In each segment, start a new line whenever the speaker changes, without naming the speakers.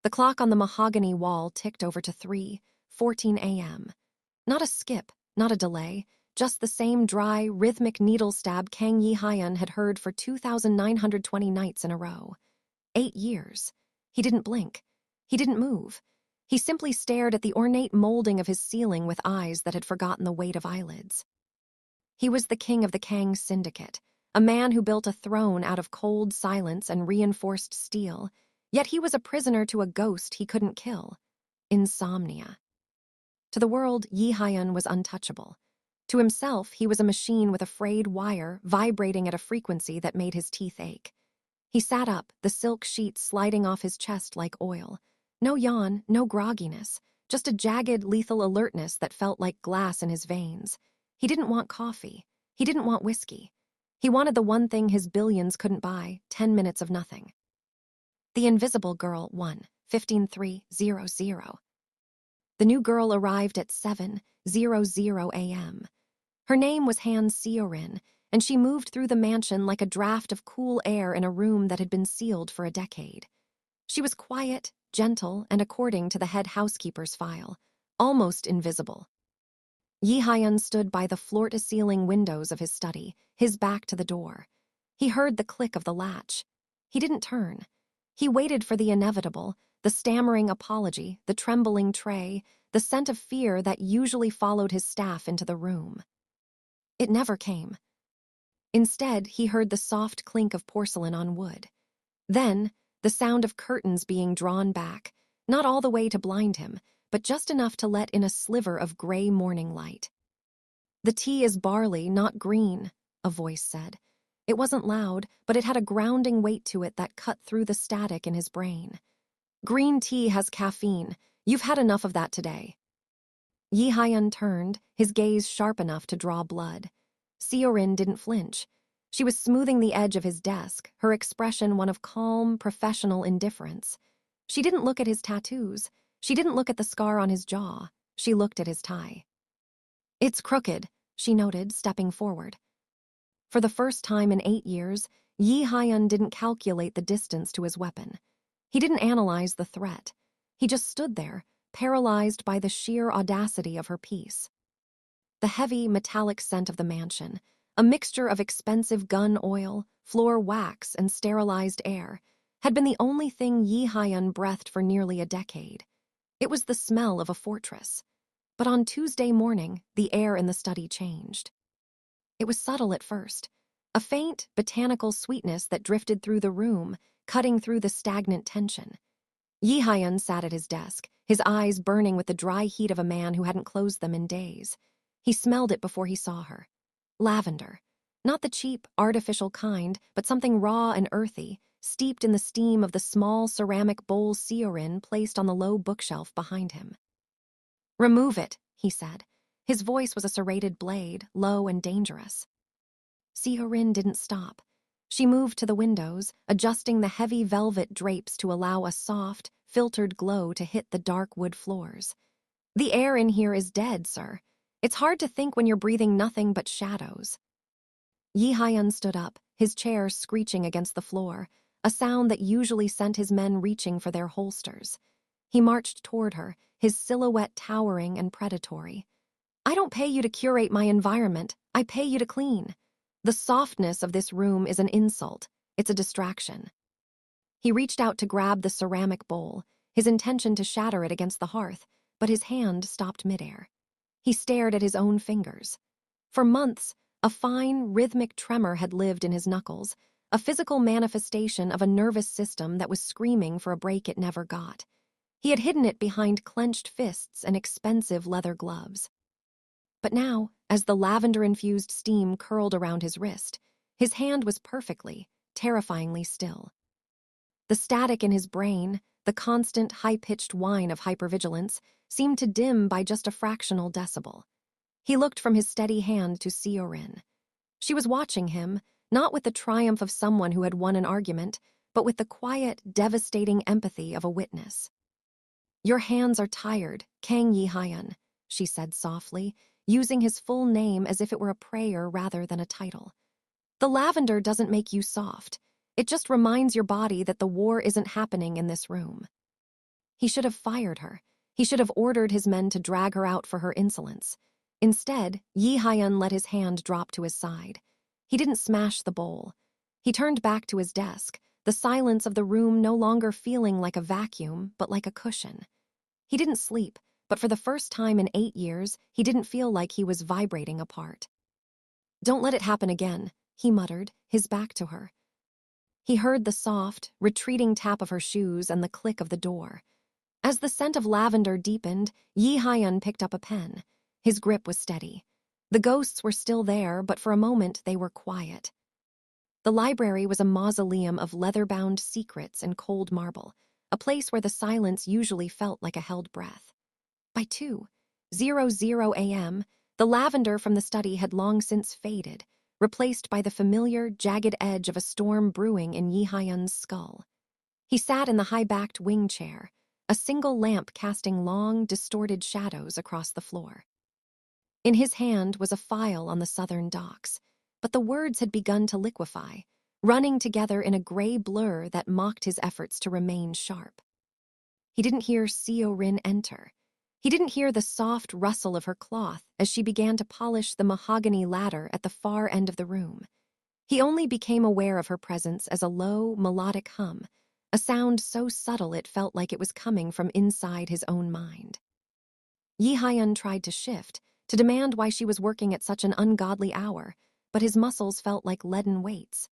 The clock on the mahogany wall ticked over to 3:14 a.m. Not a skip, not a delay, just the same dry, rhythmic needle stab Kang Yi-hyun had heard for 2,920 nights in a row. 8 years. He didn't blink. He didn't move. He simply stared at the ornate molding of his ceiling with eyes that had forgotten the weight of eyelids. He was the king of the Kang Syndicate, a man who built a throne out of cold silence and reinforced steel, yet he was a prisoner to a ghost he couldn't kill. Insomnia. To the world, Yi-hyun was untouchable. To himself, he was a machine with a frayed wire vibrating at a frequency that made his teeth ache. He sat up, the silk sheet sliding off his chest like oil. No yawn, no grogginess, just a jagged, lethal alertness that felt like glass in his veins. He didn't want coffee. He didn't want whiskey. He wanted the one thing his billions couldn't buy, 10 minutes of nothing. The Invisible Girl won, 15:300. The new girl arrived at 7:00 a.m. Her name was Han Seorin, and she moved through the mansion like a draft of cool air in a room that had been sealed for a decade. She was quiet, gentle, and according to the head housekeeper's file, almost invisible. Yi-hyun stood by the floor-to-ceiling windows of his study, his back to the door. He heard the click of the latch. He didn't turn. He waited for the inevitable, the stammering apology, the trembling tray, the scent of fear that usually followed his staff into the room. It never came. Instead, he heard the soft clink of porcelain on wood. Then, the sound of curtains being drawn back, not all the way to blind him, but just enough to let in a sliver of gray morning light. "The tea is barley, not green," a voice said. It wasn't loud, but it had a grounding weight to it that cut through the static in his brain. "Green tea has caffeine. You've had enough of that today." Yi-hyun turned, his gaze sharp enough to draw blood. Seorin didn't flinch. She was smoothing the edge of his desk, her expression one of calm, professional indifference. She didn't look at his tattoos. She didn't look at the scar on his jaw. She looked at his tie. "It's crooked," she noted, stepping forward. For the first time in 8 years, Yi-hyun didn't calculate the distance to his weapon. He didn't analyze the threat. He just stood there, paralyzed by the sheer audacity of her piece. The heavy, metallic scent of the mansion, a mixture of expensive gun oil, floor wax, and sterilized air, had been the only thing Yi-hyun breathed for nearly a decade. It was the smell of a fortress. But on Tuesday morning, the air in the study changed. It was subtle at first, a faint, botanical sweetness that drifted through the room, cutting through the stagnant tension. Yi-hyun sat at his desk, his eyes burning with the dry heat of a man who hadn't closed them in days. He smelled it before he saw her. Lavender. Not the cheap, artificial kind, but something raw and earthy, steeped in the steam of the small ceramic bowl Seorin placed on the low bookshelf behind him. "Remove it," he said. His voice was a serrated blade, low and dangerous. Seorin didn't stop. She moved to the windows, adjusting the heavy velvet drapes to allow a soft, filtered glow to hit the dark wood floors. "The air in here is dead, sir. It's hard to think when you're breathing nothing but shadows." Yi-hyun stood up, his chair screeching against the floor, a sound that usually sent his men reaching for their holsters. He marched toward her, his silhouette towering and predatory. "I don't pay you to curate my environment. I pay you to clean. The softness of this room is an insult. It's a distraction." He reached out to grab the ceramic bowl, his intention to shatter it against the hearth, but his hand stopped midair. He stared at his own fingers. For months, a fine, rhythmic tremor had lived in his knuckles, a physical manifestation of a nervous system that was screaming for a break it never got. He had hidden it behind clenched fists and expensive leather gloves. But now, as the lavender-infused steam curled around his wrist, his hand was perfectly, terrifyingly still. The static in his brain, the constant, high-pitched whine of hypervigilance, seemed to dim by just a fractional decibel. He looked from his steady hand to Seorin. She was watching him, not with the triumph of someone who had won an argument, but with the quiet, devastating empathy of a witness. "Your hands are tired, Kang Yi-hyun," she said softly, using his full name as if it were a prayer rather than a title. "The lavender doesn't make you soft. It just reminds your body that the war isn't happening in this room." He should have fired her. He should have ordered his men to drag her out for her insolence. Instead, Yi Hyun let his hand drop to his side. He didn't smash the bowl. He turned back to his desk, the silence of the room no longer feeling like a vacuum, but like a cushion. He didn't sleep, but for the first time in 8 years, he didn't feel like he was vibrating apart. "Don't let it happen again," he muttered, his back to her. He heard the soft, retreating tap of her shoes and the click of the door. As the scent of lavender deepened, Yi Hyun picked up a pen. His grip was steady. The ghosts were still there, but for a moment they were quiet. The library was a mausoleum of leather-bound secrets and cold marble, a place where the silence usually felt like a held breath. By 2:00 a.m., the lavender from the study had long since faded, replaced by the familiar, jagged edge of a storm brewing in Yi Hyun's skull. He sat in the high-backed wing chair, a single lamp casting long, distorted shadows across the floor. In his hand was a file on the southern docks, but the words had begun to liquefy, running together in a gray blur that mocked his efforts to remain sharp. He didn't hear Seo-rin enter. He didn't hear the soft rustle of her cloth as she began to polish the mahogany ladder at the far end of the room. He only became aware of her presence as a low, melodic hum, a sound so subtle it felt like it was coming from inside his own mind. Yi Hyun tried to shift, to demand why she was working at such an ungodly hour, but his muscles felt like leaden weights.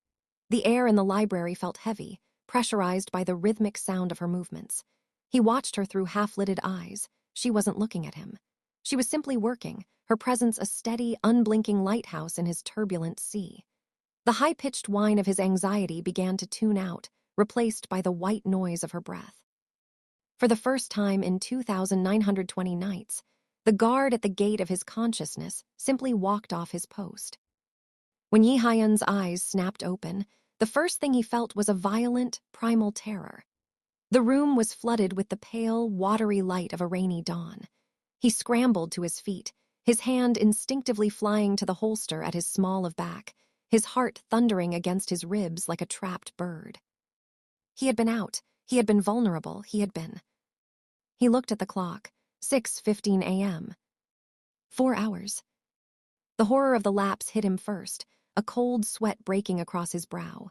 The air in the library felt heavy, pressurized by the rhythmic sound of her movements. He watched her through half-lidded eyes. She wasn't looking at him. She was simply working, her presence a steady, unblinking lighthouse in his turbulent sea. The high-pitched whine of his anxiety began to tune out, replaced by the white noise of her breath. For the first time in 2,920 nights, the guard at the gate of his consciousness simply walked off his post. When Yi Hyun's eyes snapped open, the first thing he felt was a violent, primal terror. The room was flooded with the pale, watery light of a rainy dawn. He scrambled to his feet, his hand instinctively flying to the holster at his small of back, his heart thundering against his ribs like a trapped bird. He had been out. He had been vulnerable. He had been. He looked at the clock. 6:15 a.m. 4 hours. The horror of the lapse hit him first, a cold sweat breaking across his brow.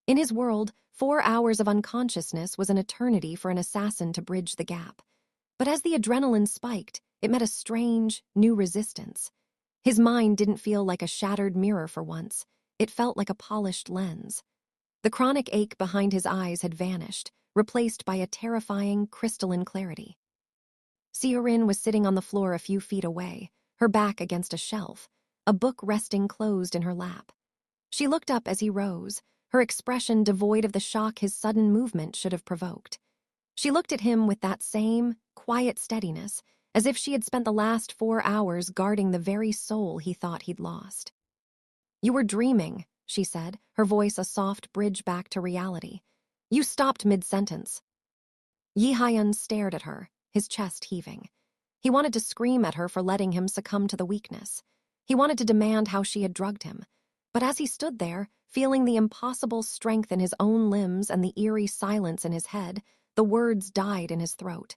In his world, 4 hours of unconsciousness was an eternity for an assassin to bridge the gap. But as the adrenaline spiked, it met a strange, new resistance. His mind didn't feel like a shattered mirror for once. It felt like a polished lens. The chronic ache behind his eyes had vanished, replaced by a terrifying, crystalline clarity. Seo-rin was sitting on the floor a few feet away, her back against a shelf, a book resting closed in her lap. She looked up as he rose, her expression devoid of the shock his sudden movement should have provoked. She looked at him with that same, quiet steadiness, as if she had spent the last 4 hours guarding the very soul he thought he'd lost. "You were dreaming," she said, her voice a soft bridge back to reality. "You stopped mid-sentence." Yi Hyun stared at her, his chest heaving. He wanted to scream at her for letting him succumb to the weakness. He wanted to demand how she had drugged him. But as he stood there, feeling the impossible strength in his own limbs and the eerie silence in his head, the words died in his throat.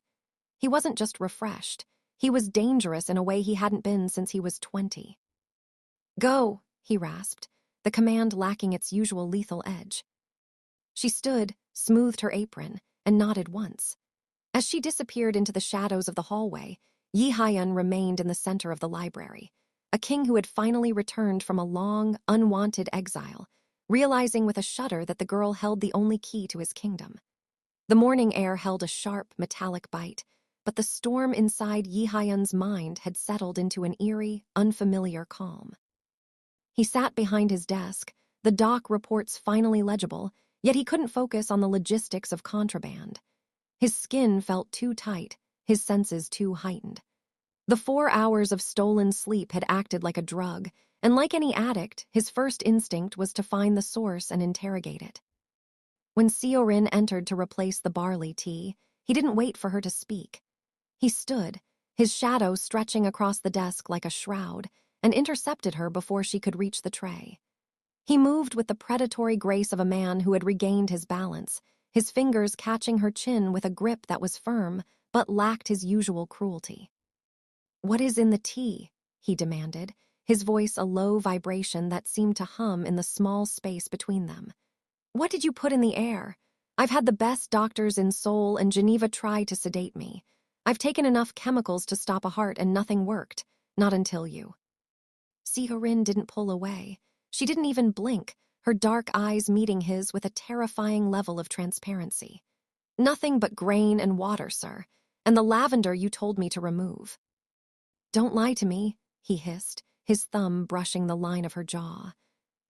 He wasn't just refreshed. He was dangerous in a way he hadn't been since he was 20. "Go," he rasped, the command lacking its usual lethal edge. She stood, smoothed her apron, and nodded once. As she disappeared into the shadows of the hallway, Yi Hyun remained in the center of the library, a king who had finally returned from a long, unwanted exile, realizing with a shudder that the girl held the only key to his kingdom. The morning air held a sharp, metallic bite, but the storm inside Yi Hyun's mind had settled into an eerie, unfamiliar calm. He sat behind his desk, the doc reports finally legible, yet he couldn't focus on the logistics of contraband. His skin felt too tight, his senses too heightened. The 4 hours of stolen sleep had acted like a drug, and like any addict, his first instinct was to find the source and interrogate it. When Seo-rin entered to replace the barley tea, he didn't wait for her to speak. He stood, his shadow stretching across the desk like a shroud, and intercepted her before she could reach the tray. He moved with the predatory grace of a man who had regained his balance, his fingers catching her chin with a grip that was firm but lacked his usual cruelty. "What is in the tea?" he demanded, his voice a low vibration that seemed to hum in the small space between them. "What did you put in the air? I've had the best doctors in Seoul and Geneva try to sedate me. I've taken enough chemicals to stop a heart and nothing worked. Not until you." Si-Horin didn't pull away. She didn't even blink, her dark eyes meeting his with a terrifying level of transparency. "Nothing but grain and water, sir, and the lavender you told me to remove." "Don't lie to me," he hissed, his thumb brushing the line of her jaw.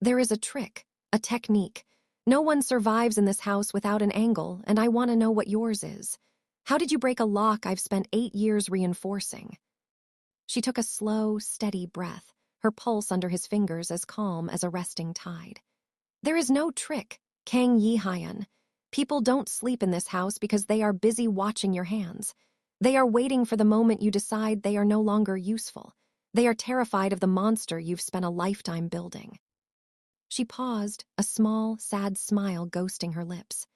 "There is a trick, a technique. No one survives in this house without an angle, and I want to know what yours is. How did you break a lock I've spent 8 years reinforcing?" She took a slow, steady breath, her pulse under his fingers as calm as a resting tide. "There is no trick, Kang Yi-hyun. People don't sleep in this house because they are busy watching your hands. They are waiting for the moment you decide they are no longer useful. They are terrified of the monster you've spent a lifetime building." She paused, a small, sad smile ghosting her lips.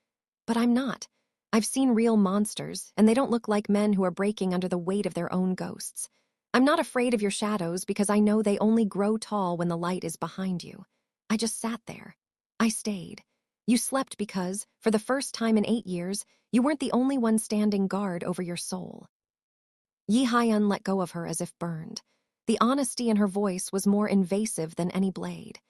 "But I'm not. I've seen real monsters, and they don't look like men who are breaking under the weight of their own ghosts. I'm not afraid of your shadows because I know they only grow tall when the light is behind you. I just sat there. I stayed. You slept because, for the first time in 8 years, you weren't the only one standing guard over your soul." Yi Hyun let go of her as if burned. The honesty in her voice was more invasive than any blade.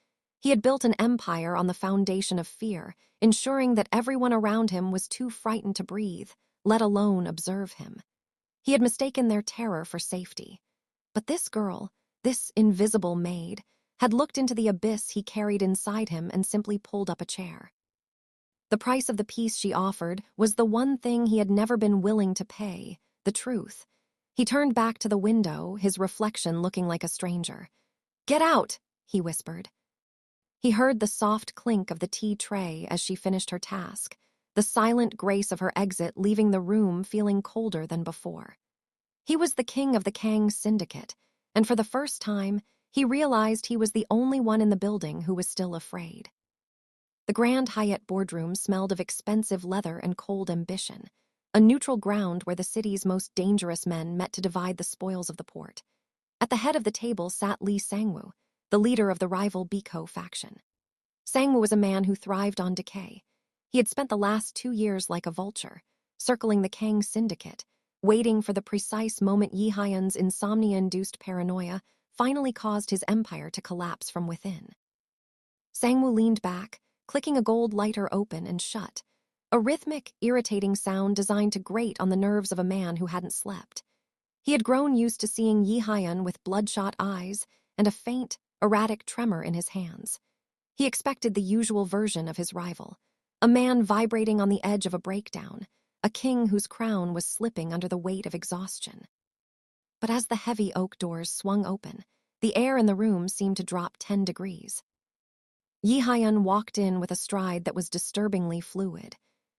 He had built an empire on the foundation of fear, ensuring that everyone around him was too frightened to breathe, let alone observe him. He had mistaken their terror for safety. But this girl, this invisible maid, had looked into the abyss he carried inside him and simply pulled up a chair. The price of the peace she offered was the one thing he had never been willing to pay, the truth. He turned back to the window, his reflection looking like a stranger. "Get out," he whispered. He heard the soft clink of the tea tray as she finished her task, the silent grace of her exit leaving the room feeling colder than before. He was the king of the Kang syndicate, and for the first time, he realized he was the only one in the building who was still afraid. The Grand Hyatt boardroom smelled of expensive leather and cold ambition, a neutral ground where the city's most dangerous men met to divide the spoils of the port. At the head of the table sat Lee Sang-woo, the leader of the rival Biko faction. Sang-woo was a man who thrived on decay. He had spent the last 2 years like a vulture, circling the Kang syndicate, waiting for the precise moment Yi Hyun's insomnia-induced paranoia finally caused his empire to collapse from within. Sang-woo leaned back, clicking a gold lighter open and shut, a rhythmic, irritating sound designed to grate on the nerves of a man who hadn't slept. He had grown used to seeing Yi Hyun with bloodshot eyes and a faint, erratic tremor in his hands. He expected the usual version of his rival, a man vibrating on the edge of a breakdown, a king whose crown was slipping under the weight of exhaustion. But as the heavy oak doors swung open, the air in the room seemed to drop 10 degrees. Yi Hyun walked in with a stride that was disturbingly fluid.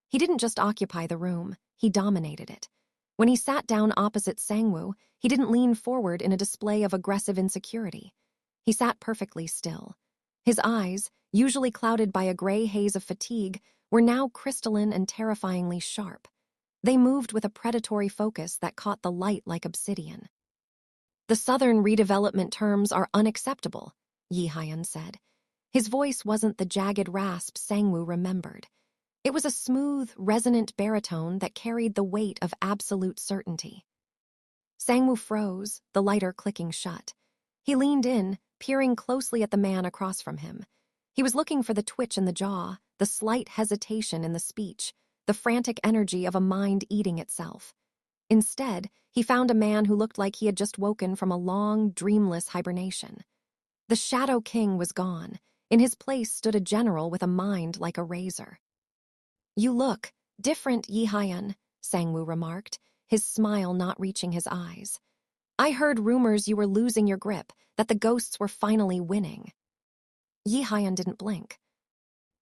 He didn't just occupy the room, he dominated it. When he sat down opposite Sang-woo, he didn't lean forward in a display of aggressive insecurity. He sat perfectly still. His eyes, usually clouded by a gray haze of fatigue, were now crystalline and terrifyingly sharp. They moved with a predatory focus that caught the light like obsidian. "The Southern redevelopment terms are unacceptable," Yi Hyun said. His voice wasn't the jagged rasp Sang-woo remembered. It was a smooth, resonant baritone that carried the weight of absolute certainty. Sang-woo froze, the lighter clicking shut. He leaned in, peering closely at the man across from him. He was looking for the twitch in the jaw, the slight hesitation in the speech, the frantic energy of a mind eating itself. Instead, he found a man who looked like he had just woken from a long, dreamless hibernation. The Shadow King was gone. In his place stood a general with a mind like a razor. "You look different, Yi Hyun," Sang-woo remarked, his smile not reaching his eyes. "I heard rumors you were losing your grip, that the ghosts were finally winning." Yi Hyun didn't blink.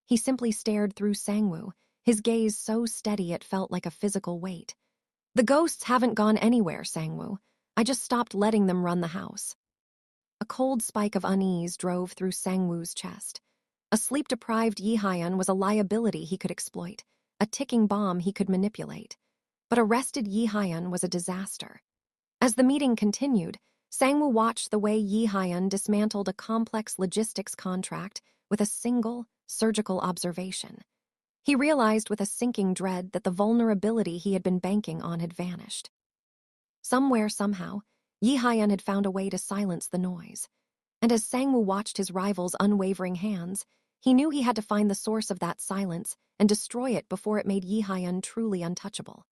He simply stared through Sang-woo, his gaze so steady it felt like a physical weight. "The ghosts haven't gone anywhere, Sang-woo. I just stopped letting them run the house." A cold spike of unease drove through Sang-woo's chest. A sleep-deprived Yi Hyun was a liability he could exploit, a ticking bomb he could manipulate. But arrested Yi Hyun was a disaster. As the meeting continued, Sang-woo watched the way Yi Hyun dismantled a complex logistics contract with a single, surgical observation. He realized with a sinking dread that the vulnerability he had been banking on had vanished. Somewhere, somehow, Yi Hyun had found a way to silence the noise. And as Sang-woo watched his rival's unwavering hands, he knew he had to find the source of that silence and destroy it before it made Yi Hyun truly untouchable.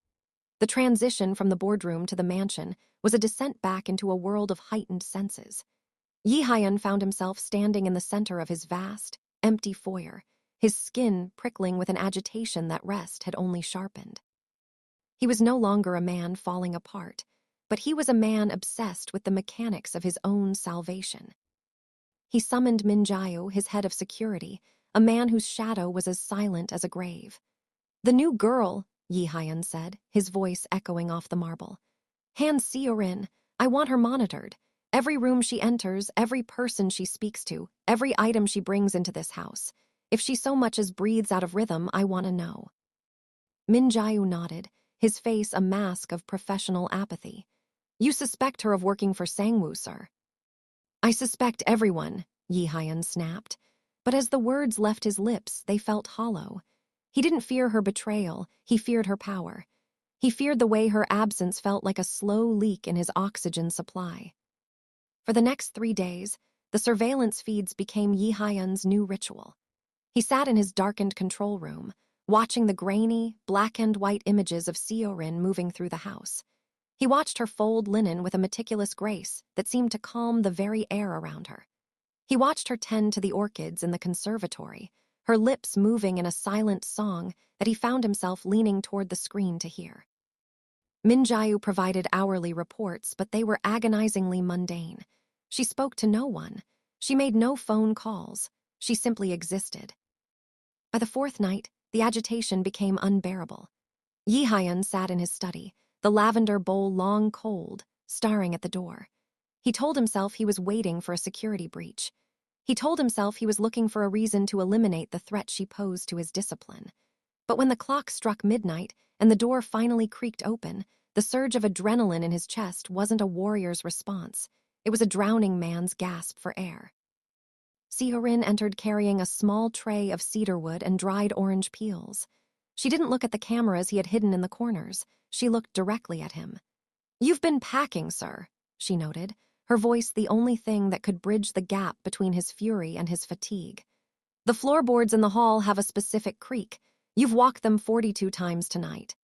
The transition from the boardroom to the mansion was a descent back into a world of heightened senses. Yi Hyun found himself standing in the center of his vast, empty foyer, his skin prickling with an agitation that rest had only sharpened. He was no longer a man falling apart, but he was a man obsessed with the mechanics of his own salvation. He summoned Min Jae-woo, his head of security, a man whose shadow was as silent as a grave. "The new girl," Yi Hyun said, his voice echoing off the marble. "Hand Seo-rin. I want her monitored. Every room she enters, every person she speaks to, every item she brings into this house. If she so much as breathes out of rhythm, I want to know." Min Jae-woo nodded, his face a mask of professional apathy. "You suspect her of working for Sang-woo, sir." "I suspect everyone," Yi Hyun snapped. But as the words left his lips, they felt hollow. He didn't fear her betrayal, he feared her power. He feared the way her absence felt like a slow leak in his oxygen supply. For the next 3 days, the surveillance feeds became Yi Hyun's new ritual. He sat in his darkened control room, watching the grainy, black-and-white images of Seo-rin moving through the house. He watched her fold linen with a meticulous grace that seemed to calm the very air around her. He watched her tend to the orchids in the conservatory, her lips moving in a silent song that he found himself leaning toward the screen to hear. Min Jae-woo provided hourly reports, but they were agonizingly mundane. She spoke to no one. She made no phone calls. She simply existed. By the 4th night, the agitation became unbearable. Yi Hyun sat in his study, the lavender bowl long cold, staring at the door. He told himself he was waiting for a security breach. He told himself he was looking for a reason to eliminate the threat she posed to his discipline. But when the clock struck midnight and the door finally creaked open, the surge of adrenaline in his chest wasn't a warrior's response. It was a drowning man's gasp for air. Seo-rin entered carrying a small tray of cedarwood and dried orange peels. She didn't look at the cameras he had hidden in the corners. She looked directly at him. "You've been packing, sir," she noted, her voice the only thing that could bridge the gap between his fury and his fatigue. "The floorboards in the hall have a specific creak. You've walked them 42 times tonight."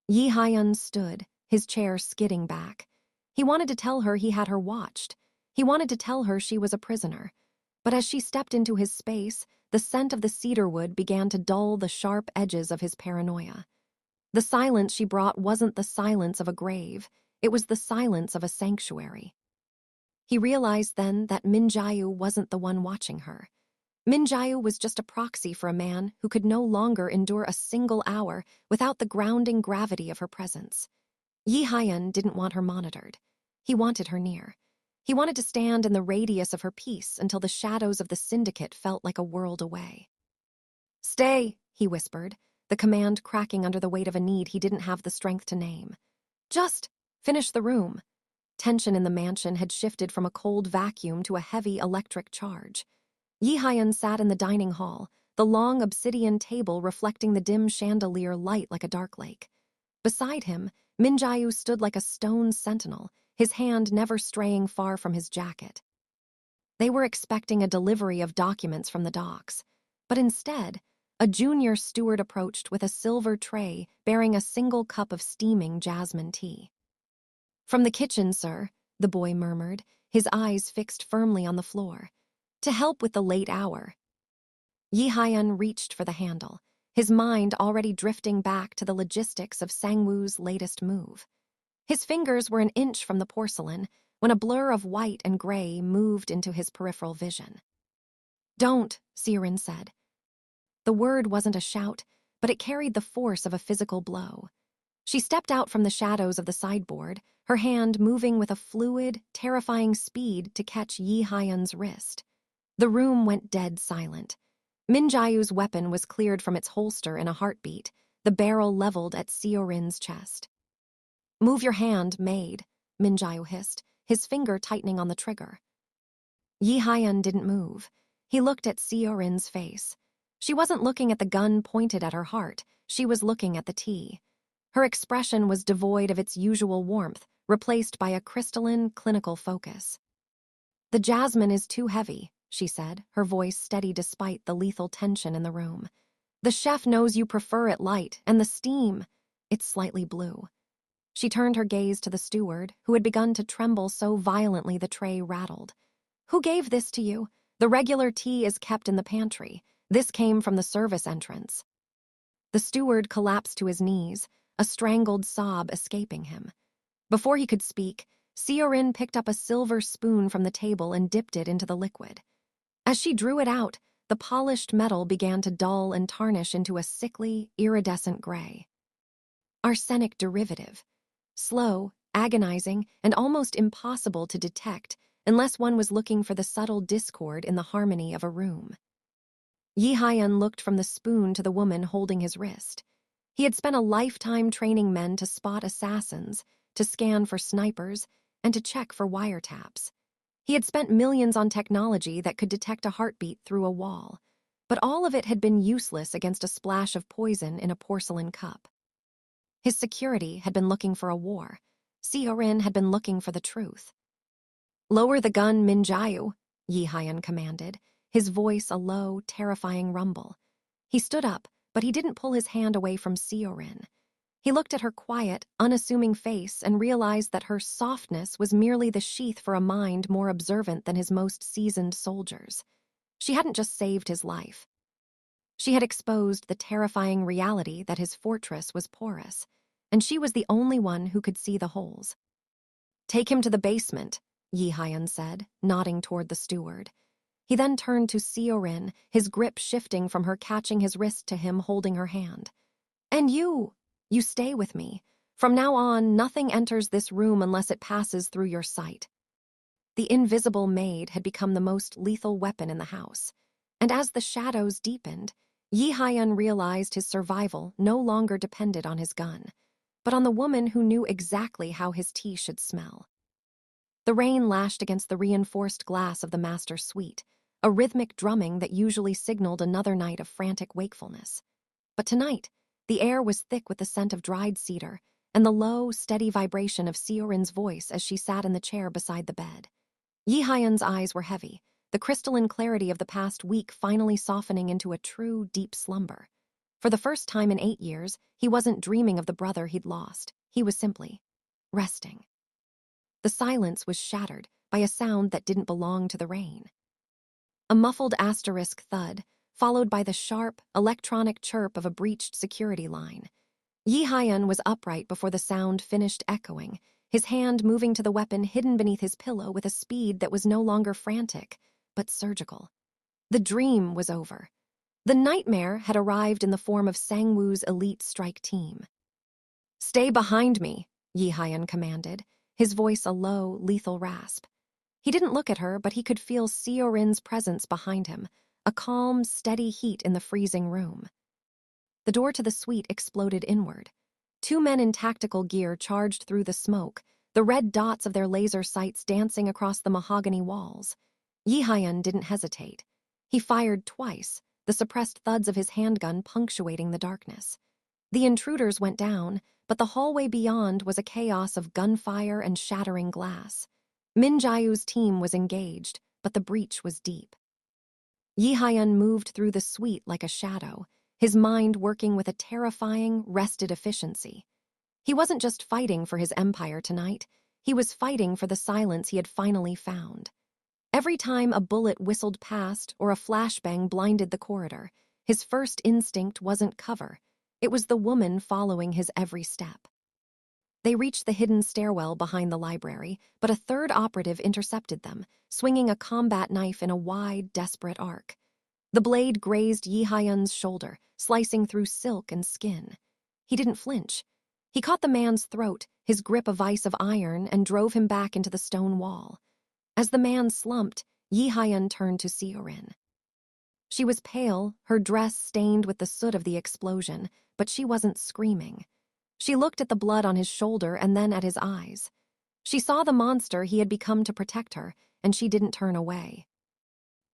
Yi Hyun stood, his chair skidding back. He wanted to tell her he had her watched. He wanted to tell her she was a prisoner. But as she stepped into his space, the scent of the cedarwood began to dull the sharp edges of his paranoia. The silence she brought wasn't the silence of a grave. It was the silence of a sanctuary. He realized then that Min Jae-woo wasn't the one watching her. Min Jae-woo was just a proxy for a man who could no longer endure a single hour without the grounding gravity of her presence. Yi Hyun didn't want her monitored. He wanted her near. He wanted to stand in the radius of her peace until the shadows of the syndicate felt like a world away. "Stay," he whispered, the command cracking under the weight of a need he didn't have the strength to name. "Just finish the room." Tension in the mansion had shifted from a cold vacuum to a heavy electric charge. Yi Hyun sat in the dining hall, the long obsidian table reflecting the dim chandelier light like a dark lake. Beside him, Min Jae-woo stood like a stone sentinel, his hand never straying far from his jacket. They were expecting a delivery of documents from the docks, but instead, a junior steward approached with a silver tray bearing a single cup of steaming jasmine tea. "From the kitchen, sir," the boy murmured, his eyes fixed firmly on the floor. "To help with the late hour." Yi Hyun reached for the handle, his mind already drifting back to the logistics of Sang-woo's latest move. His fingers were an inch from the porcelain when a blur of white and gray moved into his peripheral vision. "Don't," Seo-rin said. The word wasn't a shout, but it carried the force of a physical blow. She stepped out from the shadows of the sideboard, her hand moving with a fluid, terrifying speed to catch Yi Hyun's wrist. The room went dead silent. Min Jaeho's weapon was cleared from its holster in a heartbeat, the barrel leveled at Seo-rin's chest. "Move your hand, Maid," Min Jae-ho hissed, his finger tightening on the trigger. Yi Hyun didn't move. He looked at Seo-rin's face. She wasn't looking at the gun pointed at her heart, she was looking at the tea. Her expression was devoid of its usual warmth, replaced by a crystalline, clinical focus. "The jasmine is too heavy," she said, her voice steady despite the lethal tension in the room. "The chef knows you prefer it light, and the steam, it's slightly blue." She turned her gaze to the steward, who had begun to tremble so violently the tray rattled. "Who gave this to you? The regular tea is kept in the pantry. This came from the service entrance." The steward collapsed to his knees, a strangled sob escaping him. Before he could speak, Seo-rin picked up a silver spoon from the table and dipped it into the liquid. As she drew it out, the polished metal began to dull and tarnish into a sickly, iridescent gray. Arsenic derivative. Slow, agonizing, and almost impossible to detect unless one was looking for the subtle discord in the harmony of a room. Yi Hyun looked from the spoon to the woman holding his wrist. He had spent a lifetime training men to spot assassins, to scan for snipers, and to check for wiretaps. He had spent millions on technology that could detect a heartbeat through a wall, but all of it had been useless against a splash of poison in a porcelain cup. His security had been looking for a war. Seo-rin had been looking for the truth. "Lower the gun, Min Jae-ho," Yi Hyun commanded, his voice a low, terrifying rumble. He stood up, but he didn't pull his hand away from Seo-rin. He looked at her quiet, unassuming face and realized that her softness was merely the sheath for a mind more observant than his most seasoned soldiers. She hadn't just saved his life. She had exposed the terrifying reality that his fortress was porous, and she was the only one who could see the holes. "Take him to the basement," Yi Hyun said, nodding toward the steward. He then turned to Seo-rin, his grip shifting from her catching his wrist to him holding her hand. "And you stay with me. From now on, nothing enters this room unless it passes through your sight." The invisible maid had become the most lethal weapon in the house, and as the shadows deepened, Yi Hyun realized his survival no longer depended on his gun, but on the woman who knew exactly how his tea should smell. The rain lashed against the reinforced glass of the master suite, a rhythmic drumming that usually signaled another night of frantic wakefulness. But tonight, the air was thick with the scent of dried cedar and the low, steady vibration of Seo-rin's voice as she sat in the chair beside the bed. Yi Hyun's eyes were heavy, the crystalline clarity of the past week finally softening into a true, deep slumber. For the first time in 8 years, he wasn't dreaming of the brother he'd lost. He was simply resting. The silence was shattered by a sound that didn't belong to the rain. A muffled asterisk thud, followed by the sharp, electronic chirp of a breached security line. Yi Hyun was upright before the sound finished echoing, his hand moving to the weapon hidden beneath his pillow with a speed that was no longer frantic, but surgical. The dream was over. The nightmare had arrived in the form of Sang-woo's elite strike team. "Stay behind me," Yi Hyun commanded, his voice a low, lethal rasp. He didn't look at her, but he could feel Seo-rin's presence behind him, a calm, steady heat in the freezing room. The door to the suite exploded inward. 2 men in tactical gear charged through the smoke, the red dots of their laser sights dancing across the mahogany walls. Yi Hyun didn't hesitate. He fired twice, the suppressed thuds of his handgun punctuating the darkness. The intruders went down, but the hallway beyond was a chaos of gunfire and shattering glass. Min Jae-ho's team was engaged, but the breach was deep. Yi Hyun moved through the suite like a shadow, his mind working with a terrifying, rested efficiency. He wasn't just fighting for his empire tonight, he was fighting for the silence he had finally found. Every time a bullet whistled past or a flashbang blinded the corridor, his first instinct wasn't cover. It was the woman following his every step. They reached the hidden stairwell behind the library, but a third operative intercepted them, swinging a combat knife in a wide, desperate arc. The blade grazed Yi Hyun's shoulder, slicing through silk and skin. He didn't flinch. He caught the man's throat, his grip a vise of iron, and drove him back into the stone wall. As the man slumped, Yi Hyun turned to Seo-rin. She was pale, her dress stained with the soot of the explosion, but she wasn't screaming. She looked at the blood on his shoulder and then at his eyes. She saw the monster he had become to protect her, and she didn't turn away.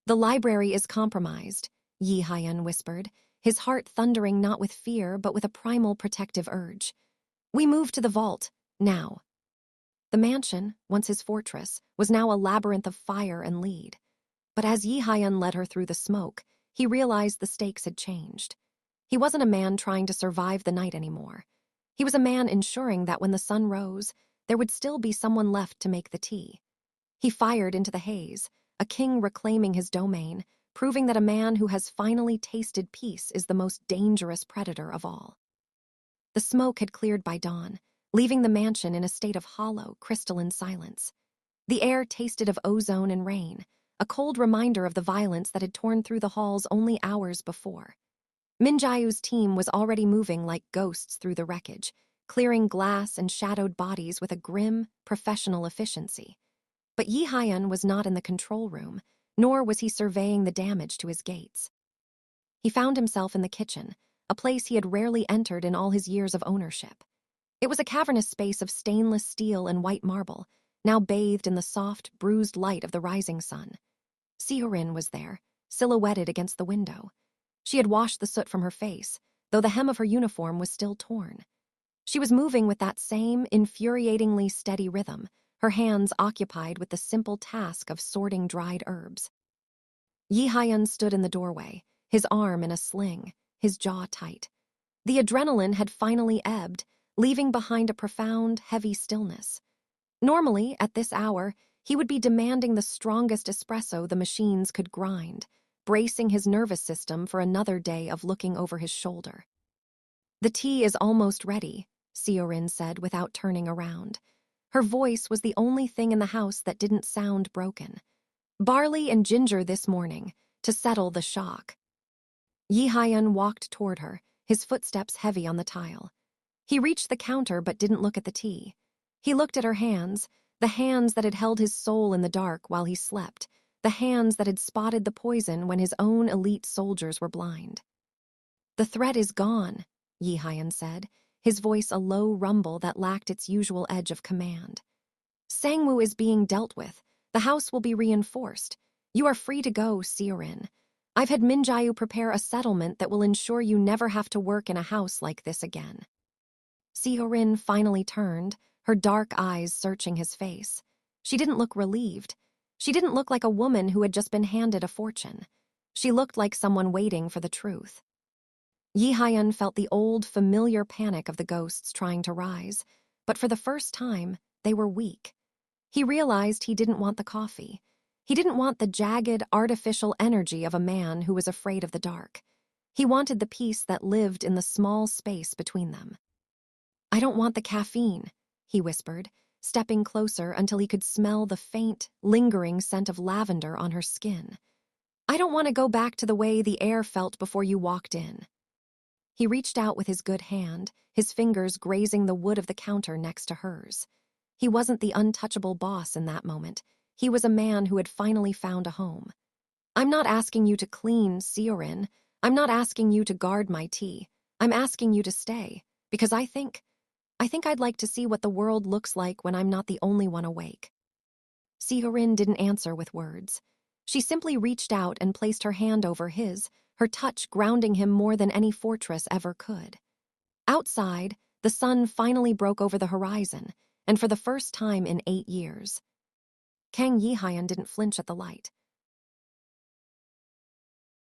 "The library is compromised," Yi Hyun whispered, his heart thundering not with fear but with a primal protective urge. "We move to the vault, now." The mansion, once his fortress, was now a labyrinth of fire and lead. But as Yi Hyun led her through the smoke, he realized the stakes had changed. He wasn't a man trying to survive the night anymore. He was a man ensuring that when the sun rose, there would still be someone left to make the tea. He fired into the haze, a king reclaiming his domain, proving that a man who has finally tasted peace is the most dangerous predator of all. The smoke had cleared by dawn, leaving the mansion in a state of hollow, crystalline silence. The air tasted of ozone and rain, a cold reminder of the violence that had torn through the halls only hours before. Min Jae-woo's team was already moving like ghosts through the wreckage, clearing glass and shadowed bodies with a grim, professional efficiency. But Yi Hyun was not in the control room, nor was he surveying the damage to his gates. He found himself in the kitchen, a place he had rarely entered in all his years of ownership. It was a cavernous space of stainless steel and white marble, now bathed in the soft, bruised light of the rising sun. Seorin was there, silhouetted against the window. She had washed the soot from her face, though the hem of her uniform was still torn. She was moving with that same infuriatingly steady rhythm, her hands occupied with the simple task of sorting dried herbs. Yi Hyun stood in the doorway, his arm in a sling, his jaw tight. The adrenaline had finally ebbed, leaving behind a profound, heavy stillness. Normally, at this hour, he would be demanding the strongest espresso the machines could grind, bracing his nervous system for another day of looking over his shoulder. "The tea is almost ready," Seorin said without turning around. Her voice was the only thing in the house that didn't sound broken. "Barley and ginger this morning, to settle the shock." Yi Hyun walked toward her, his footsteps heavy on the tile. He reached the counter but didn't look at the tea. He looked at her hands, the hands that had held his soul in the dark while he slept, the hands that had spotted the poison when his own elite soldiers were blind. "The threat is gone," Yi Hyun said, his voice a low rumble that lacked its usual edge of command. "Sangwoo is being dealt with. The house will be reinforced. You are free to go, Seorin. I've had Min Jae-woo prepare a settlement that will ensure you never have to work in a house like this again." Seorin finally turned, her dark eyes searching his face. She didn't look relieved. She didn't look like a woman who had just been handed a fortune. She looked like someone waiting for the truth. Yi Hyun felt the old, familiar panic of the ghosts trying to rise, but for the first time, they were weak. He realized he didn't want the coffee. He didn't want the jagged, artificial energy of a man who was afraid of the dark. He wanted the peace that lived in the small space between them. "I don't want the caffeine," he whispered, stepping closer until he could smell the faint, lingering scent of lavender on her skin. "I don't want to go back to the way the air felt before you walked in." He reached out with his good hand, his fingers grazing the wood of the counter next to hers. He wasn't the untouchable boss in that moment. He was a man who had finally found a home. "I'm not asking you to clean, Seorin. I'm not asking you to guard my tea. I'm asking you to stay, because I think I'd like to see what the world looks like when I'm not the only one awake." Seorin didn't answer with words. She simply reached out and placed her hand over his, her touch grounding him more than any fortress ever could. Outside, the sun finally broke over the horizon, and for the first time in 8 years. Kang Yi Hyun didn't flinch at the light.